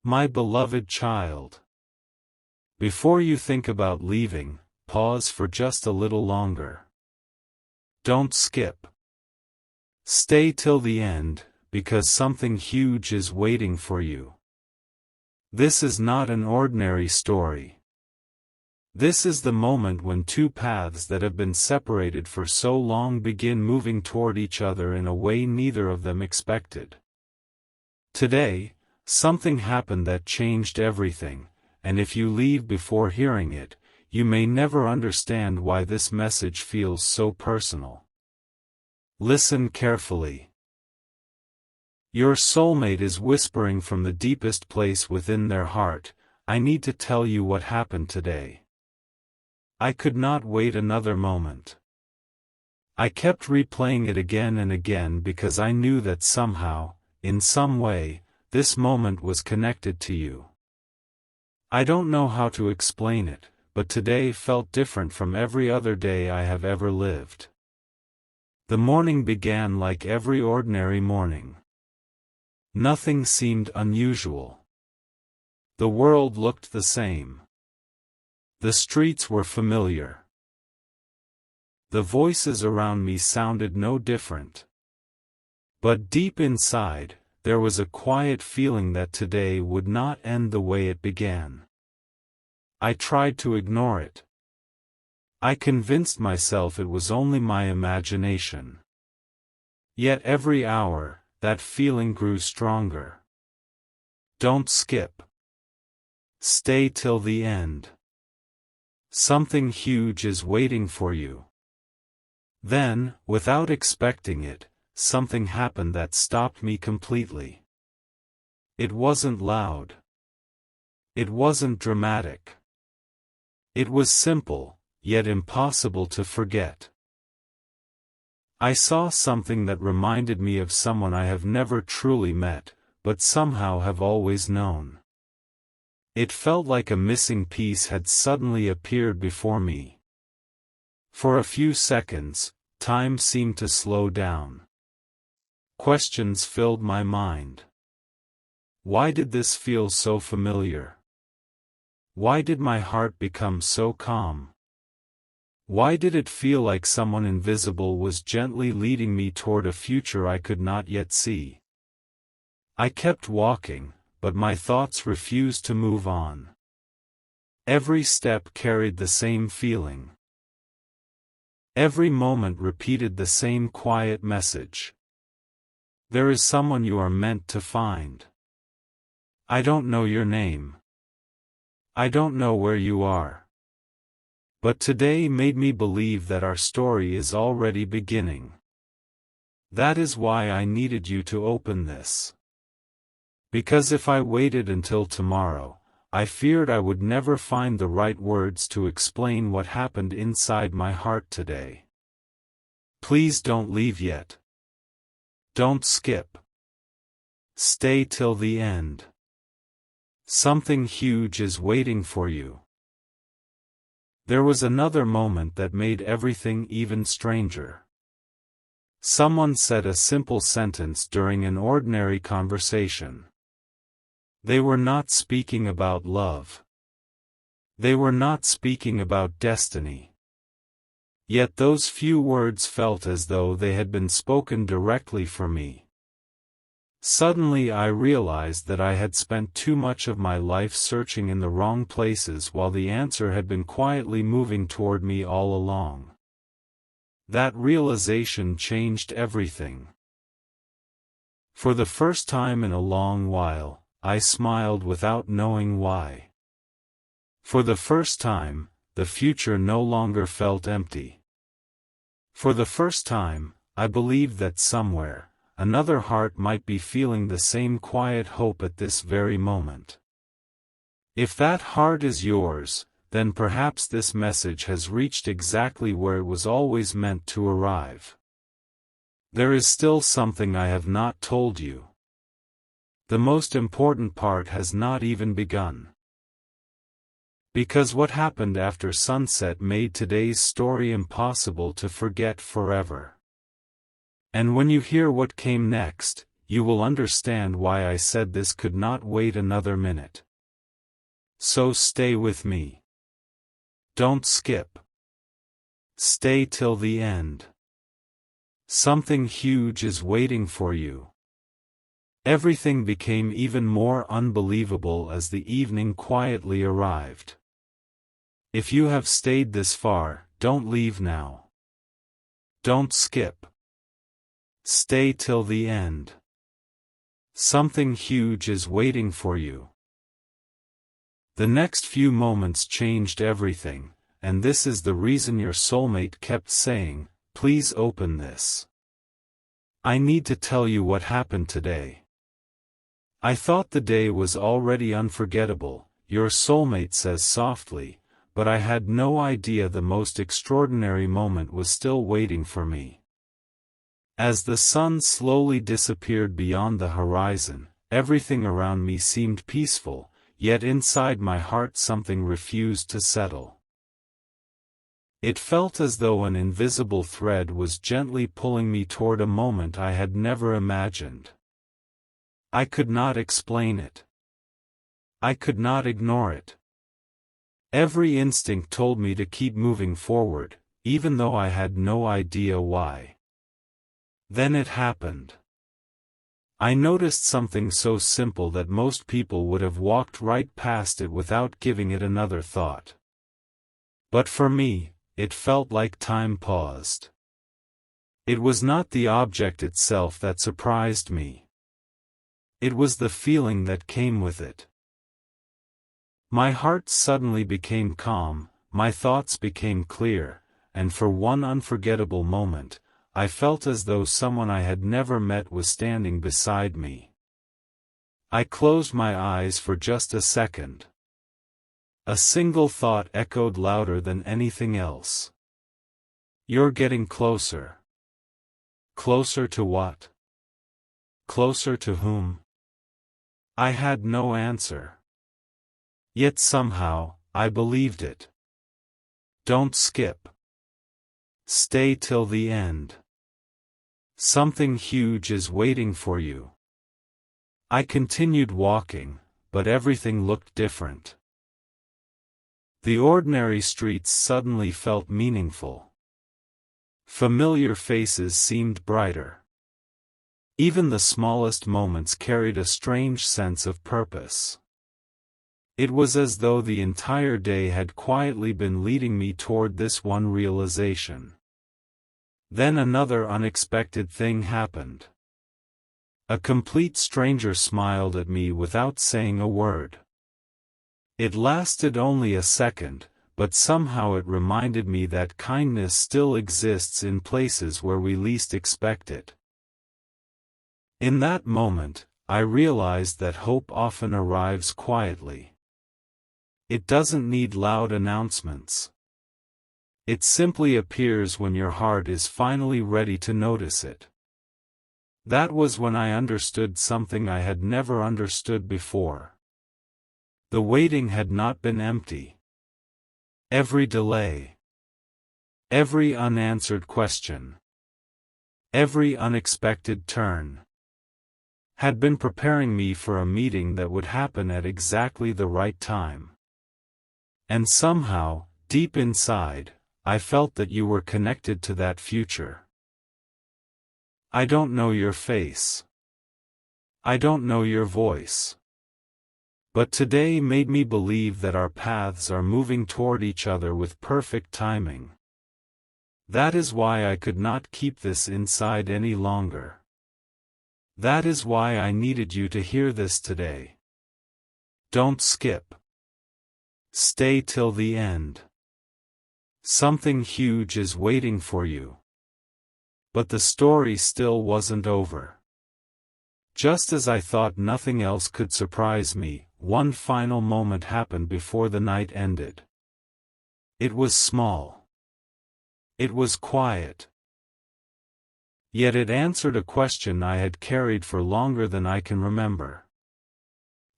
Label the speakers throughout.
Speaker 1: My beloved child. Before you think about leaving, pause for just a little longer. Don't skip. Stay till the end, because something huge is waiting for you. This is not an ordinary story. This is the moment when two paths that have been separated for so long begin moving toward each other in a way neither of them expected. Today, something happened that changed everything, and if you leave before hearing it, you may never understand why this message feels so personal. Listen carefully. Your soulmate is whispering from the deepest place within their heart, I need to tell you what happened today. I could not wait another moment. I kept replaying it again and again because I knew that somehow, in some way, this moment was connected to you. I don't know how to explain it, but today felt different from every other day I have ever lived. The morning began like every ordinary morning. Nothing seemed unusual. The world looked the same. The streets were familiar. The voices around me sounded no different. But deep inside, there was a quiet feeling that today would not end the way it began. I tried to ignore it. I convinced myself it was only my imagination. Yet every hour, that feeling grew stronger. Don't skip. Stay till the end. Something huge is waiting for you. Then, without expecting it, something happened that stopped me completely. It wasn't loud. It wasn't dramatic. It was simple, yet impossible to forget. I saw something that reminded me of someone I have never truly met, but somehow have always known. It felt like a missing piece had suddenly appeared before me. For a few seconds, time seemed to slow down. Questions filled my mind. Why did this feel so familiar? Why did my heart become so calm? Why did it feel like someone invisible was gently leading me toward a future I could not yet see? I kept walking, but my thoughts refused to move on. Every step carried the same feeling. Every moment repeated the same quiet message. There is someone you are meant to find. I don't know your name. I don't know where you are. But today made me believe that our story is already beginning. That is why I needed you to open this. Because if I waited until tomorrow, I feared I would never find the right words to explain what happened inside my heart today. Please don't leave yet. Don't skip. Stay till the end. Something huge is waiting for you. There was another moment that made everything even stranger. Someone said a simple sentence during an ordinary conversation. They were not speaking about love. They were not speaking about destiny. Yet those few words felt as though they had been spoken directly for me. Suddenly I realized that I had spent too much of my life searching in the wrong places while the answer had been quietly moving toward me all along. That realization changed everything. For the first time in a long while, I smiled without knowing why. For the first time, the future no longer felt empty. For the first time, I believed that somewhere, another heart might be feeling the same quiet hope at this very moment. If that heart is yours, then perhaps this message has reached exactly where it was always meant to arrive. There is still something I have not told you. The most important part has not even begun. Because what happened after sunset made today's story impossible to forget forever. And when you hear what came next, you will understand why I said this could not wait another minute. So stay with me. Don't skip. Stay till the end. Something huge is waiting for you. Everything became even more unbelievable as the evening quietly arrived. If you have stayed this far, don't leave now. Don't skip. Stay till the end. Something huge is waiting for you. The next few moments changed everything, and this is the reason your soulmate kept saying, "Please open this. I need to tell you what happened today." I thought the day was already unforgettable, your soulmate says softly, but I had no idea the most extraordinary moment was still waiting for me. As the sun slowly disappeared beyond the horizon, everything around me seemed peaceful, yet inside my heart something refused to settle. It felt as though an invisible thread was gently pulling me toward a moment I had never imagined. I could not explain it. I could not ignore it. Every instinct told me to keep moving forward, even though I had no idea why. Then it happened. I noticed something so simple that most people would have walked right past it without giving it another thought. But for me, it felt like time paused. It was not the object itself that surprised me. It was the feeling that came with it. My heart suddenly became calm, my thoughts became clear, and for one unforgettable moment, I felt as though someone I had never met was standing beside me. I closed my eyes for just a second. A single thought echoed louder than anything else. You're getting closer. Closer to what? Closer to whom? I had no answer. Yet somehow, I believed it. Don't skip. Stay till the end. Something huge is waiting for you. I continued walking, but everything looked different. The ordinary streets suddenly felt meaningful. Familiar faces seemed brighter. Even the smallest moments carried a strange sense of purpose. It was as though the entire day had quietly been leading me toward this one realization. Then another unexpected thing happened. A complete stranger smiled at me without saying a word. It lasted only a second, but somehow it reminded me that kindness still exists in places where we least expect it. In that moment, I realized that hope often arrives quietly. It doesn't need loud announcements. It simply appears when your heart is finally ready to notice it. That was when I understood something I had never understood before. The waiting had not been empty. Every delay, every unanswered question, every unexpected turn, had been preparing me for a meeting that would happen at exactly the right time. And somehow, deep inside, I felt that you were connected to that future. I don't know your face. I don't know your voice. But today made me believe that our paths are moving toward each other with perfect timing. That is why I could not keep this inside any longer. That is why I needed you to hear this today. Don't skip. Stay till the end. Something huge is waiting for you. But the story still wasn't over. Just as I thought nothing else could surprise me, one final moment happened before the night ended. It was small. It was quiet. Yet it answered a question I had carried for longer than I can remember.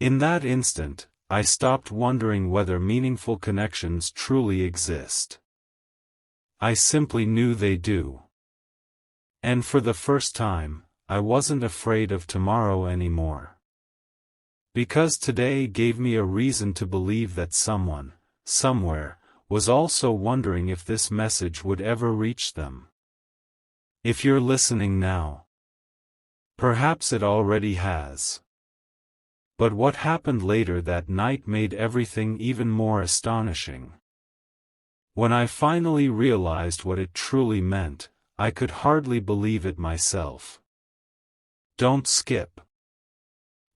Speaker 1: In that instant, I stopped wondering whether meaningful connections truly exist. I simply knew they do. And for the first time, I wasn't afraid of tomorrow anymore. Because today gave me a reason to believe that someone, somewhere, was also wondering if this message would ever reach them. If you're listening now, perhaps it already has. But what happened later that night made everything even more astonishing. When I finally realized what it truly meant, I could hardly believe it myself. Don't skip.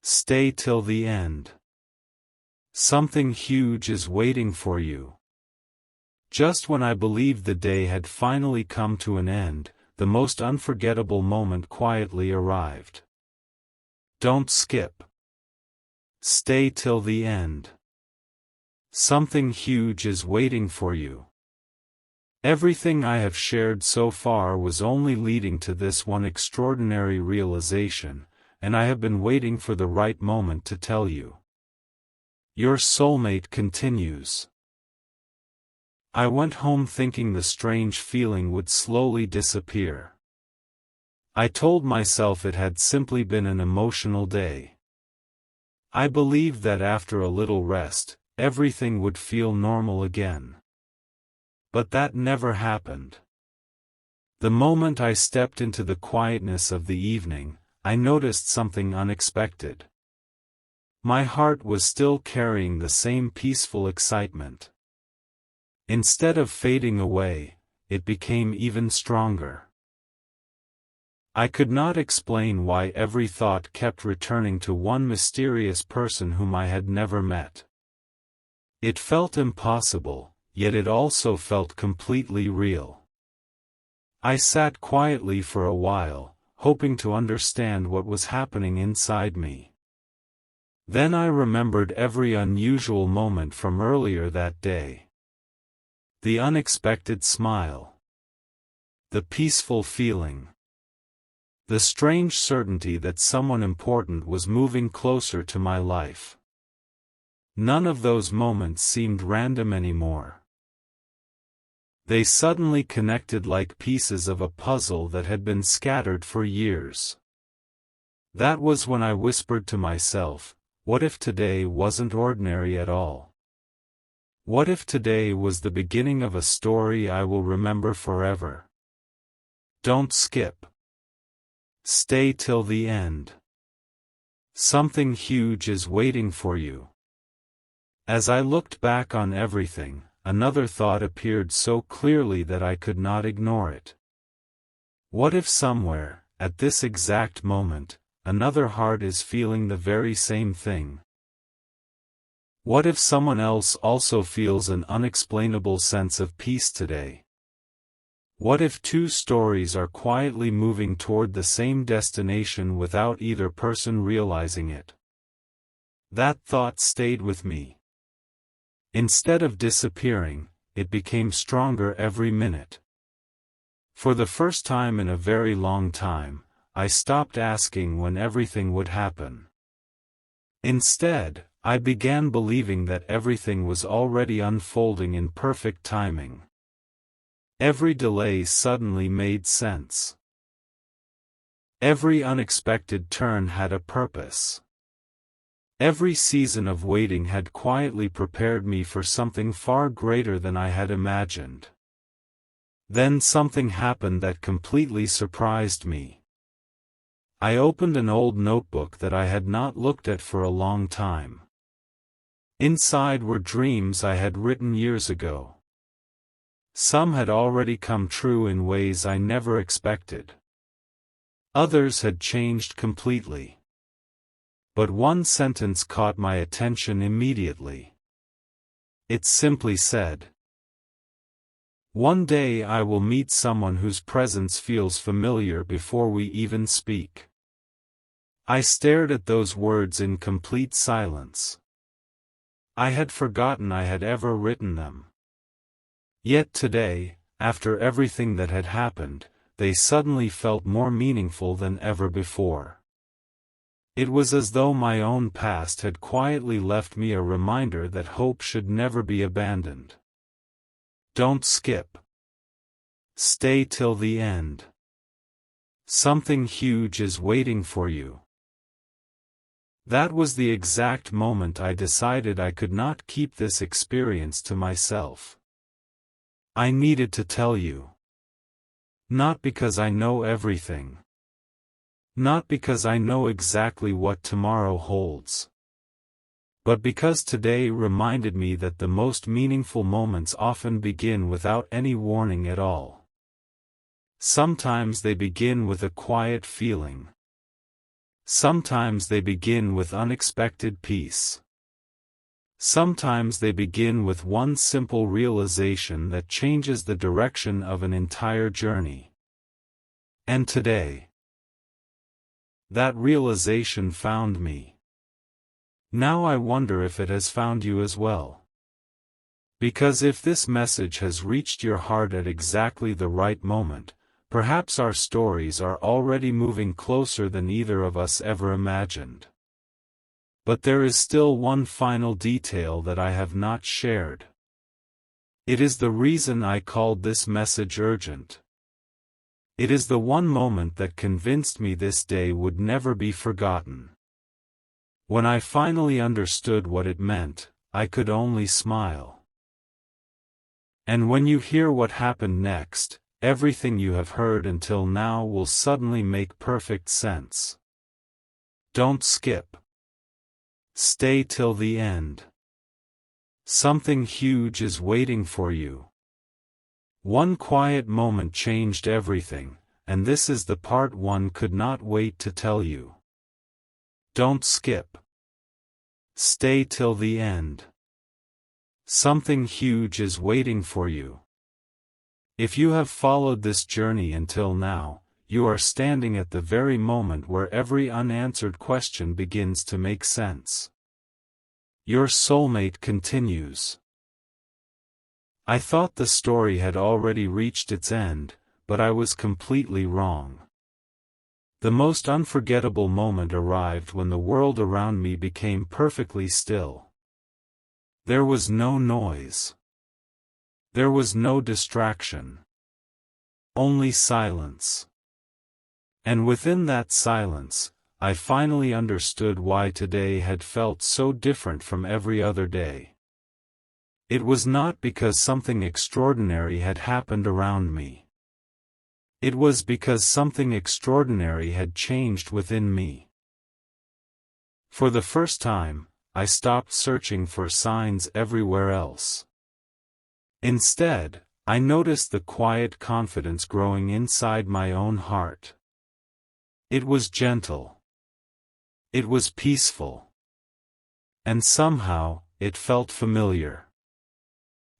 Speaker 1: Stay till the end. Something huge is waiting for you. Just when I believed the day had finally come to an end, the most unforgettable moment quietly arrived. Don't skip. Stay till the end. Something huge is waiting for you. Everything I have shared so far was only leading to this one extraordinary realization, and I have been waiting for the right moment to tell you. Your soulmate continues. I went home thinking the strange feeling would slowly disappear. I told myself it had simply been an emotional day. I believed that after a little rest, everything would feel normal again. But that never happened. The moment I stepped into the quietness of the evening, I noticed something unexpected. My heart was still carrying the same peaceful excitement. Instead of fading away, it became even stronger. I could not explain why every thought kept returning to one mysterious person whom I had never met. It felt impossible, yet it also felt completely real. I sat quietly for a while, hoping to understand what was happening inside me. Then I remembered every unusual moment from earlier that day. The unexpected smile. The peaceful feeling. The strange certainty that someone important was moving closer to my life. None of those moments seemed random anymore. They suddenly connected like pieces of a puzzle that had been scattered for years. That was when I whispered to myself, what if today wasn't ordinary at all? What if today was the beginning of a story I will remember forever? Don't skip. Stay till the end. Something huge is waiting for you. As I looked back on everything, another thought appeared so clearly that I could not ignore it. What if somewhere, at this exact moment, another heart is feeling the very same thing? What if someone else also feels an unexplainable sense of peace today? What if two stories are quietly moving toward the same destination without either person realizing it? That thought stayed with me. Instead of disappearing, it became stronger every minute. For the first time in a very long time, I stopped asking when everything would happen. Instead, I began believing that everything was already unfolding in perfect timing. Every delay suddenly made sense. Every unexpected turn had a purpose. Every season of waiting had quietly prepared me for something far greater than I had imagined. Then something happened that completely surprised me. I opened an old notebook that I had not looked at for a long time. Inside were dreams I had written years ago. Some had already come true in ways I never expected. Others had changed completely. But one sentence caught my attention immediately. It simply said, "One day I will meet someone whose presence feels familiar before we even speak." I stared at those words in complete silence. I had forgotten I had ever written them. Yet today, after everything that had happened, they suddenly felt more meaningful than ever before. It was as though my own past had quietly left me a reminder that hope should never be abandoned. Don't skip. Stay till the end. Something huge is waiting for you. That was the exact moment I decided I could not keep this experience to myself. I needed to tell you. Not because I know everything. Not because I know exactly what tomorrow holds. But because today reminded me that the most meaningful moments often begin without any warning at all. Sometimes they begin with a quiet feeling. Sometimes they begin with unexpected peace. Sometimes they begin with one simple realization that changes the direction of an entire journey. And today, that realization found me. Now I wonder if it has found you as well. Because if this message has reached your heart at exactly the right moment, perhaps our stories are already moving closer than either of us ever imagined. But there is still one final detail that I have not shared. It is the reason I called this message urgent. It is the one moment that convinced me this day would never be forgotten. When I finally understood what it meant, I could only smile. And when you hear what happened next, everything you have heard until now will suddenly make perfect sense. Don't skip. Stay till the end. Something huge is waiting for you. One quiet moment changed everything, and this is the part one could not wait to tell you. Don't skip. Stay till the end. Something huge is waiting for you. If you have followed this journey until now, you are standing at the very moment where every unanswered question begins to make sense. Your soulmate continues. I thought the story had already reached its end, but I was completely wrong. The most unforgettable moment arrived when the world around me became perfectly still. There was no noise. There was no distraction. Only silence. And within that silence, I finally understood why today had felt so different from every other day. It was not because something extraordinary had happened around me. It was because something extraordinary had changed within me. For the first time, I stopped searching for signs everywhere else. Instead, I noticed the quiet confidence growing inside my own heart. It was gentle. It was peaceful. And somehow, it felt familiar.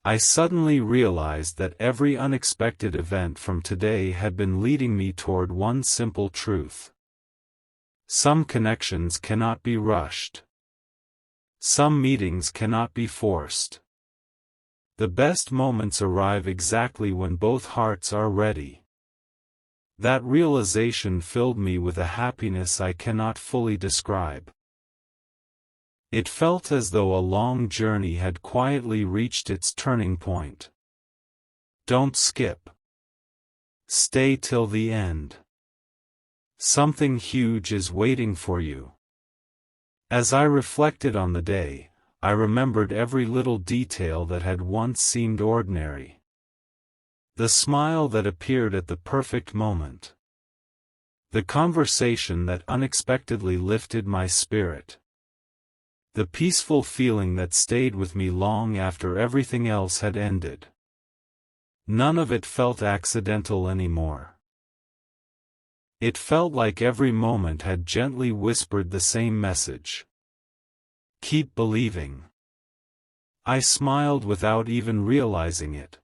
Speaker 1: I suddenly realized that every unexpected event from today had been leading me toward one simple truth. Some connections cannot be rushed. Some meetings cannot be forced. The best moments arrive exactly when both hearts are ready. That realization filled me with a happiness I cannot fully describe. It felt as though a long journey had quietly reached its turning point. Don't skip. Stay till the end. Something huge is waiting for you. As I reflected on the day, I remembered every little detail that had once seemed ordinary. The smile that appeared at the perfect moment. The conversation that unexpectedly lifted my spirit. The peaceful feeling that stayed with me long after everything else had ended. None of it felt accidental anymore. It felt like every moment had gently whispered the same message. Keep believing. I smiled without even realizing it.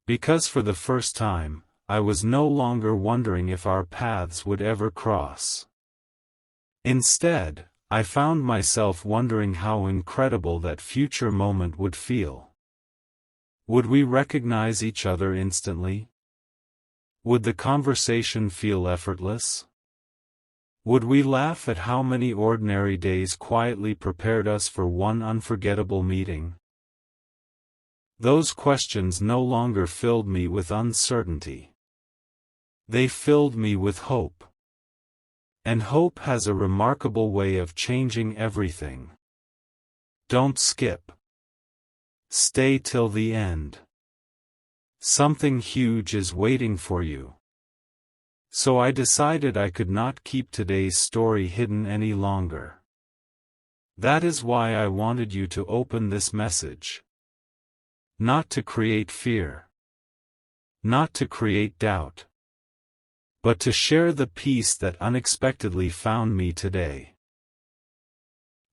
Speaker 1: Because for the first time, I was no longer wondering if our paths would ever cross. Instead, I found myself wondering how incredible that future moment would feel. Would we recognize each other instantly? Would the conversation feel effortless? Would we laugh at how many ordinary days quietly prepared us for one unforgettable meeting? Those questions no longer filled me with uncertainty. They filled me with hope. And hope has a remarkable way of changing everything. Don't skip. Stay till the end. Something huge is waiting for you. So I decided I could not keep today's story hidden any longer. That is why I wanted you to open this message. Not to create fear. Not to create doubt. But to share the peace that unexpectedly found me today.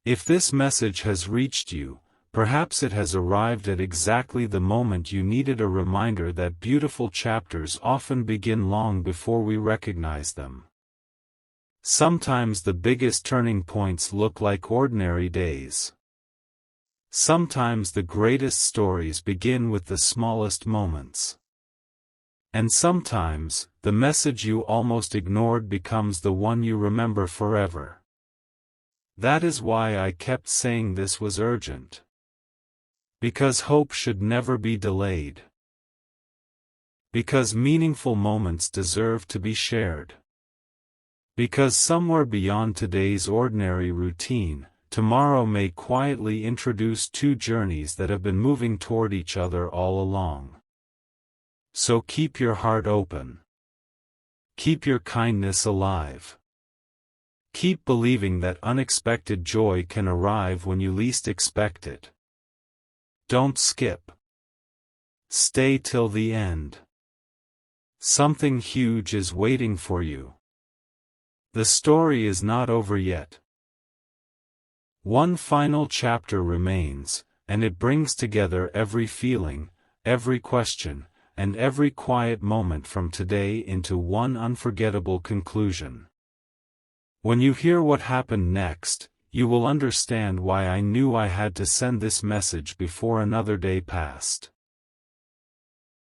Speaker 1: If this message has reached you, perhaps it has arrived at exactly the moment you needed a reminder that beautiful chapters often begin long before we recognize them. Sometimes the biggest turning points look like ordinary days. Sometimes the greatest stories begin with the smallest moments. And sometimes, the message you almost ignored becomes the one you remember forever. That is why I kept saying this was urgent. Because hope should never be delayed. Because meaningful moments deserve to be shared. Because somewhere beyond today's ordinary routine, tomorrow may quietly introduce two journeys that have been moving toward each other all along. So keep your heart open. Keep your kindness alive. Keep believing that unexpected joy can arrive when you least expect it. Don't skip. Stay till the end. Something huge is waiting for you. The story is not over yet. One final chapter remains, and it brings together every feeling, every question, and every quiet moment from today into one unforgettable conclusion. When you hear what happened next, you will understand why I knew I had to send this message before another day passed.